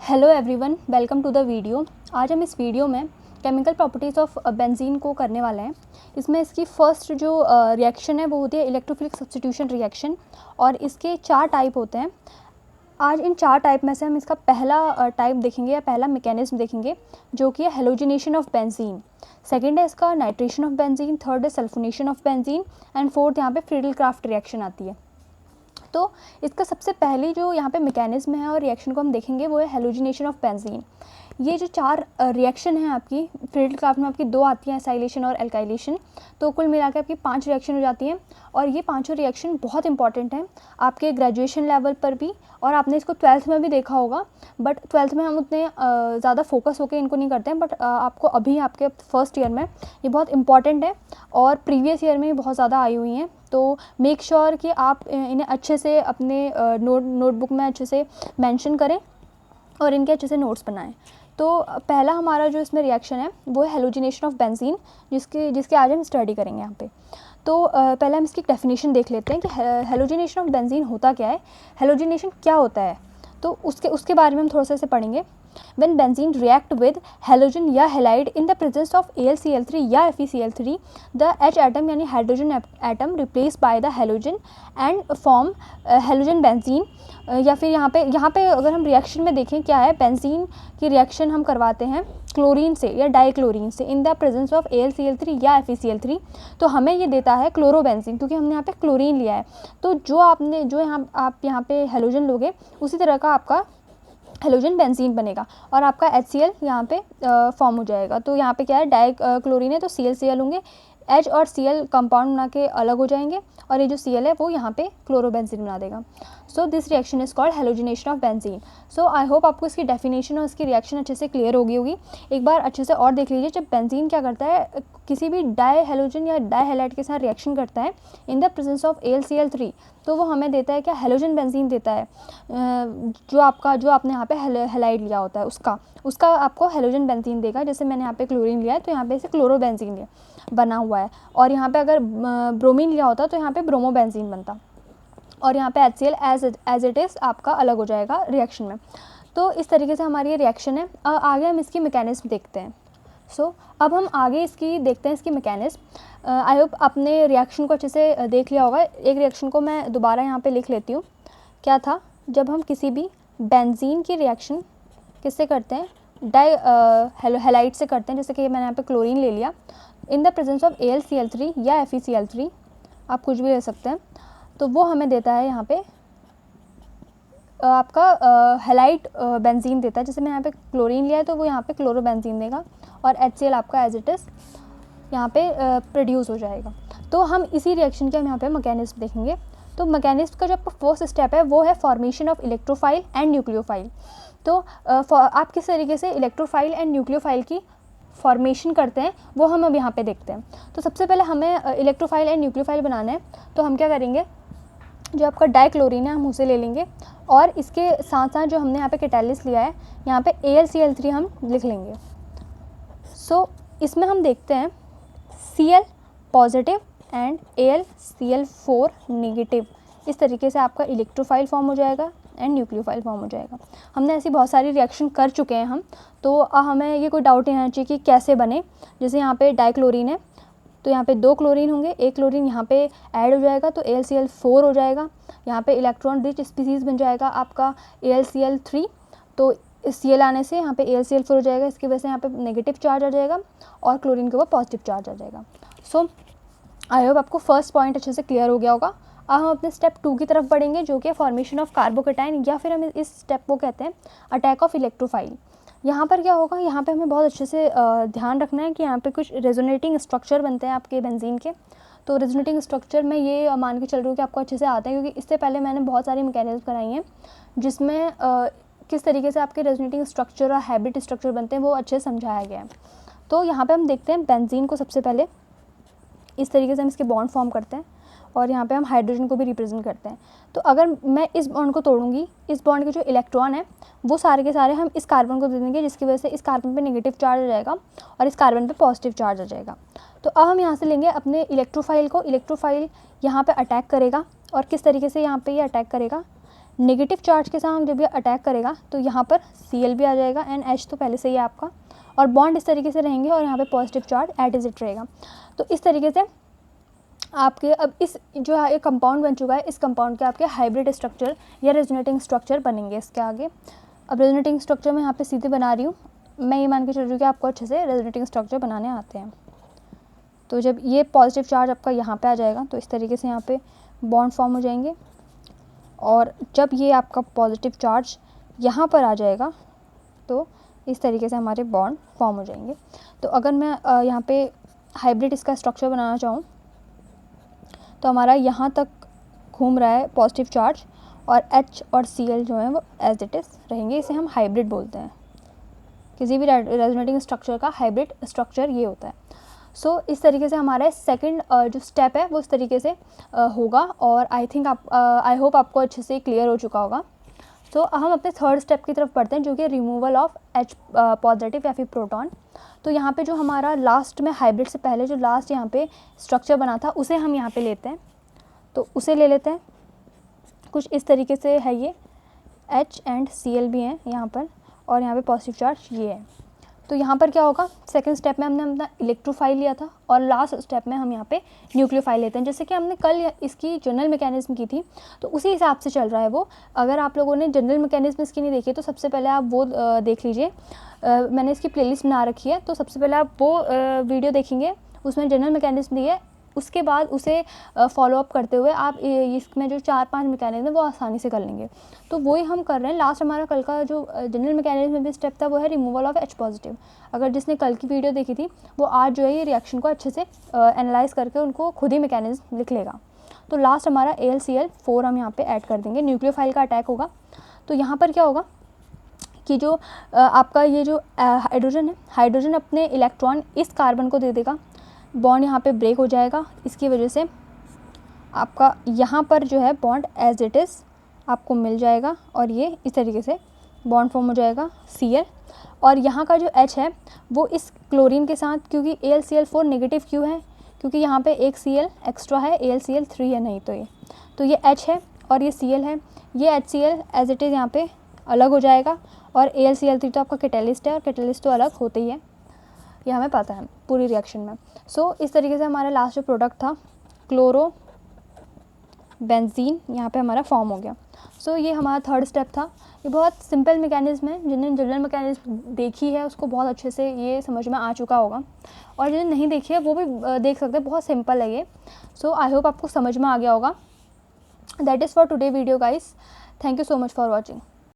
Hello everyone, welcome to the video. आज हम इस वीडियो में केमिकल प्रॉपर्टीज़ ऑफ बेंजीन को करने वाले हैं। इसमें इसकी फर्स्ट जो रिएक्शन है वो होती है इलेक्ट्रोफिलिक सब्स्टिट्यूशन रिएक्शन, और इसके 4 टाइप होते हैं। आज इन 4 टाइप में से हम इसका पहला टाइप देखेंगे या पहला मैकेनिज्म देखेंगे, जो कि है हेलोजिनेशन ऑफ बेंजीन। सेकेंड है इसका नाइट्रेशन ऑफ बेंजीन, थर्ड है sulphonation of benzene, and fourth यहाँ पे फ्रीडल क्राफ्ट रिएक्शन आती है। तो इसका सबसे पहली जो यहाँ पे मैकेनिज्म है और रिएक्शन को हम देखेंगे वो है हेलोजिनेशन ऑफ बेंजीन। ये जो 4 रिएक्शन है आपकी फ्रीडल क्राफ्ट में, आपकी 2 आती हैं, एसाइलेशन और एल्काइलेशन। तो कुल मिला के आपकी 5 रिएक्शन हो जाती हैं, और ये पांचों रिएक्शन बहुत इंपॉर्टेंट हैं आपके ग्रेजुएशन लेवल पर भी, और आपने इसको 12th में भी देखा होगा। बट 12th में हम उतने ज़्यादा फोकस होकर इनको नहीं करते हैं, बट आपको अभी आपके फर्स्ट ईयर में ये बहुत इंपॉर्टेंट है, और प्रीवियस ईयर में भी बहुत ज़्यादा आई हुई हैं। तो मेक श्योर कि आप इन्हें अच्छे से अपने नोटबुक में अच्छे से मेंशन करें और इनके अच्छे से नोट्स बनाएं। तो पहला हमारा जो इसमें रिएक्शन है वो है हेलोजिनेशन ऑफ बेंजीन, जिसके आज हम स्टडी करेंगे यहाँ पे। तो पहले हम इसकी डेफिनेशन देख लेते हैं कि हेलोजिनेशन ऑफ बेंजीन होता क्या है, हेलोजिनेशन क्या होता है। तो उसके बारे में हम थोड़ा सा इसे पढ़ेंगे। When benzene react with halogen या halide in the presence of AlCl3 या FeCl3, the H atom यानी hydrogen atom replaced by the halogen and form halogen benzene। या फिर यहाँ पे अगर हम रिएक्शन में देखें क्या है, बेंजीन की रिएक्शन हम करवाते हैं क्लोरीन से या डाइक्लोरीन से in the presence of AlCl3 या FeCl3, तो हमें ये देता है क्लोरोबेंजीन, क्योंकि हमने यहाँ पे क्लोरीन लिया है। तो जो आप यहाँ पे हेलोजन लोगे उसी तरह का आपका हेलोजन बेंजीन बनेगा, और आपका HCl यहाँ पे फॉर्म हो जाएगा। तो यहाँ पे क्या है, डाई क्लोरीन है तो ClCl होंगे, H और Cl कंपाउंड बना के अलग हो जाएंगे, और ये जो Cl है वो यहाँ पे क्लोरोबेंजीन बना देगा। So this reaction is called halogenation of benzene. So I hope आपको इसकी डेफिनेशन और इसकी रिएक्शन अच्छे से क्लियर हो गई होगी। एक बार अच्छे से और देख लीजिए, जब बेंजीन क्या करता है, किसी भी डाई हेलोजन या डाई हैलाइड के साथ रिएक्शन करता है in the presence of AlCl3, तो वो हमें देता है क्या, हेलोजन बेंजीन देता है। जो आपने यहाँ पे हैलाइड लिया होता है उसका आपको हेलोजन बेंजीन देगा। जैसे मैंने यहाँ पे क्लोरीन लिया है तो यहाँ पे इसे क्लोरोबेंजीन बना हुआ है, और यहाँ पे अगर ब्रोमीन लिया होता तो यहाँ पे ब्रोमोबेंजीन बनता, और यहाँ पे HCl एज इट इज़ आपका अलग हो जाएगा रिएक्शन में। तो इस तरीके से हमारी ये रिएक्शन है। आगे हम इसकी मैकेनिज्म देखते हैं। अब हम आगे इसकी देखते हैं इसकी मैकेनिज्म। आई होप आपने रिएक्शन को अच्छे से देख लिया होगा। एक रिएक्शन को मैं दोबारा यहाँ पे लिख लेती हूँ। क्या था, जब हम किसी भी बेंजीन की रिएक्शन किससे करते हैं, डाई हैलाइड से करते हैं, जैसे कि मैंने यहाँ पे क्लोरीन ले लिया in the presence of AlCl3 या FeCl3, आप कुछ भी ले सकते हैं, तो वो हमें देता है यहाँ पे आपका हैलाइड बेंजीन देता है। जैसे मैं यहाँ पे क्लोरीन लिया है तो वो यहाँ पे क्लोरोबेंजीन देगा, और HCl आपका एज इट इज़ यहाँ पे प्रोड्यूस हो जाएगा। तो हम इसी रिएक्शन के हम यहाँ पे मैकेनिज्म देखेंगे। तो मैकेनिज्म का जो आपका फर्स्ट स्टेप है वो है formation of electrophile and nucleophile. तो आप किस तरीके से इलेक्ट्रोफाइल एंड न्यूक्लियोफाइल की फॉर्मेशन करते हैं वो हम अब यहाँ पे देखते हैं। तो सबसे पहले हमें इलेक्ट्रोफाइल एंड न्यूक्लियोफाइल बनाना है, तो हम क्या करेंगे, जो आपका डाइक्लोरीन है हम उसे ले लेंगे, और इसके साथ साथ जो हमने यहाँ पे कैटालिस्ट लिया है यहाँ पे AlCl3 हम लिख लेंगे। सो इसमें हम देखते हैं Cl positive and AlCl4 negative. इस तरीके से आपका इलेक्ट्रोफाइल फॉर्म हो जाएगा एंड न्यूक्लियोफाइल फॉर्म हो जाएगा। हमने ऐसी बहुत सारी रिएक्शन कर चुके हैं हम, तो हमें ये कोई डाउट नहीं आना चाहिए कि कैसे बने। जैसे यहाँ पे डाइक्लोरीन है तो यहाँ पे 2 क्लोरीन होंगे, एक क्लोरीन यहाँ पे ऐड हो जाएगा तो AlCl4 हो जाएगा। यहाँ पे इलेक्ट्रॉन रिच स्पीसीज बन जाएगा आपका AlCl3, तो Cl आने से यहाँ पे AlCl4 हो जाएगा। इसकी वजह से यहाँ पे नेगेटिव चार्ज आ जाएगा और क्लोरीन के ऊपर पॉजिटिव चार्ज आ जाएगा। सो आई होप आपको फर्स्ट पॉइंट अच्छे से क्लियर हो गया होगा। अब हम अपने स्टेप 2 की तरफ बढ़ेंगे, जो कि फॉर्मेशन ऑफ कार्बोकेटाइन, या फिर हम इस स्टेप को कहते हैं अटैक ऑफ इलेक्ट्रोफाइल। यहाँ पर क्या होगा, यहाँ पे हमें बहुत अच्छे से ध्यान रखना है कि यहाँ पे कुछ रेजोनेटिंग स्ट्रक्चर बनते हैं आपके बेंजीन के। तो रेजोनेटिंग स्ट्रक्चर में ये मान के चल रही हूँ कि आपको अच्छे से आता है, क्योंकि इससे पहले मैंने बहुत सारी मैकेनिज्म कराई हैं जिसमें किस तरीके से आपके रेजोनेटिंग स्ट्रक्चर और हैबिट स्ट्रक्चर बनते हैं वो अच्छे से समझाया गया है। तो यहाँ पर हम देखते हैं बेंजीन को सबसे पहले इस तरीके से हम इसके बॉन्ड फॉर्म करते हैं, और यहाँ पे हम हाइड्रोजन को भी रिप्रेजेंट करते हैं। तो अगर मैं इस बॉन्ड को तोड़ूंगी, इस बॉन्ड के जो इलेक्ट्रॉन है वो सारे के सारे हम इस कार्बन को दे देंगे, जिसकी वजह से इस कार्बन पे नेगेटिव चार्ज आ जाएगा और इस कार्बन पे पॉजिटिव चार्ज आ जाएगा। तो अब हम यहाँ से लेंगे अपने इलेक्ट्रोफाइल को। इलेक्ट्रोफाइल यहाँ पे अटैक करेगा, और किस तरीके से यहाँ पे ये अटैक करेगा, नेगेटिव चार्ज के साथ जब ये अटैक करेगा तो यहाँ पर Cl भी आ जाएगा एंड H तो पहले से ही है आपका, और बॉन्ड इस तरीके से रहेंगे और यहाँ पे positive charge at is it रहेगा। तो इस तरीके से आपके अब इस जो है एक कंपाउंड बन चुका है, इस कंपाउंड के आपके हाइब्रिड स्ट्रक्चर या रेजोनेटिंग स्ट्रक्चर बनेंगे इसके आगे। अब रेजोनेटिंग स्ट्रक्चर मैं यहाँ पे सीधे बना रही हूँ, मैं ये मान के चल रही हूँ कि आपको अच्छे से रेजोनेटिंग स्ट्रक्चर बनाने आते हैं। तो जब ये पॉजिटिव चार्ज आपका यहाँ पे आ जाएगा तो इस तरीके से यहाँ पे बॉन्ड फॉर्म हो जाएंगे, और जब ये आपका पॉजिटिव चार्ज यहाँ पर आ जाएगा तो इस तरीके से हमारे बॉन्ड फॉर्म हो जाएंगे। तो अगर मैं यहाँ पे हाइब्रिड इसका स्ट्रक्चर बनाना चाहूँ तो हमारा यहाँ तक घूम रहा है पॉजिटिव चार्ज, और H और Cl जो है वो एज इट इज़ रहेंगे। इसे हम हाइब्रिड बोलते हैं, किसी भी रेजोनेटिंग स्ट्रक्चर का हाइब्रिड स्ट्रक्चर ये होता है। सो इस तरीके से हमारा सेकंड जो स्टेप है वो इस तरीके से होगा, और आई होप आपको अच्छे से क्लियर हो चुका होगा। सो हम अपने थर्ड स्टेप की तरफ बढ़ते हैं, जो कि रिमूवल ऑफ H पॉजिटिव या फिर प्रोटॉन। तो यहाँ पे जो हमारा लास्ट में हाइब्रिड से पहले जो लास्ट यहाँ पे स्ट्रक्चर बना था उसे हम यहाँ पे लेते हैं। तो उसे ले लेते हैं, कुछ इस तरीके से है ये, H एंड Cl भी हैं यहाँ पर, और यहाँ पे पॉजिटिव चार्ज ये है। तो यहाँ पर क्या होगा, सेकंड स्टेप में हमने अपना इलेक्ट्रोफाइल लिया था, और लास्ट स्टेप में हम यहाँ पे न्यूक्लियोफाइल लेते हैं। जैसे कि हमने कल इसकी जनरल मैकेनिज्म की थी तो उसी हिसाब से चल रहा है वो। अगर आप लोगों ने जनरल मैकेनिज्म इसकी नहीं देखी तो सबसे पहले आप वो देख लीजिए, मैंने इसकी प्लेलिस्ट बना रखी है, तो सबसे पहले आप वो वीडियो देखेंगे, उसमें जनरल मैकेनिज्म दी है। उसके बाद उसे फॉलोअप करते हुए आप इसमें जो 4-5 मैकेनिज्म है वो आसानी से कर लेंगे। तो वही हम कर रहे हैं। लास्ट हमारा कल का जो जनरल मैकेनिज्म में भी स्टेप था वो है रिमूवल ऑफ H पॉजिटिव। अगर जिसने कल की वीडियो देखी थी वो आज जो है ये रिएक्शन को अच्छे से एनालाइज करके उनको खुद ही मैकेनिज्म लिख लेगा। तो लास्ट हमारा AlCl4 हम यहाँ पे ऐड कर देंगे, न्यूक्लियोफाइल का अटैक होगा। तो यहाँ पर क्या होगा कि जो आपका ये जो हाइड्रोजन है, हाइड्रोजन अपने इलेक्ट्रॉन इस कार्बन को दे देगा, बॉन्ड यहाँ पे ब्रेक हो जाएगा, इसकी वजह से आपका यहाँ पर जो है बॉन्ड एज इट इज़ आपको मिल जाएगा, और ये इस तरीके से बॉन्ड फॉर्म हो जाएगा Cl। और यहाँ का जो H है वो इस क्लोरीन के साथ, क्योंकि AlCl4 नेगेटिव क्यों है, क्योंकि यहाँ पे एक Cl एक्स्ट्रा है, AlCl3 है, नहीं तो ये H है और ये Cl है, ये HCl एज इट इज़ यहाँ पे अलग हो जाएगा, और AlCl3 तो आपका कैटेलिस्ट है, और कैटेलिस्ट तो अलग होते ही है, ये हमें पता है पूरी रिएक्शन में। सो इस तरीके से हमारा लास्ट जो प्रोडक्ट था क्लोरो बेंजीन यहाँ पे हमारा फॉर्म हो गया। सो ये हमारा थर्ड स्टेप था। ये बहुत सिंपल मैकेनिज्म है, जिन्होंने जनरल मैकेनिज्म देखी है उसको बहुत अच्छे से ये समझ में आ चुका होगा, और जिन्होंने नहीं देखी है वो भी देख सकते हैं, बहुत सिंपल है ये। सो आई होप आपको समझ में आ गया होगा। That is for today video guys, thank you so much for watching.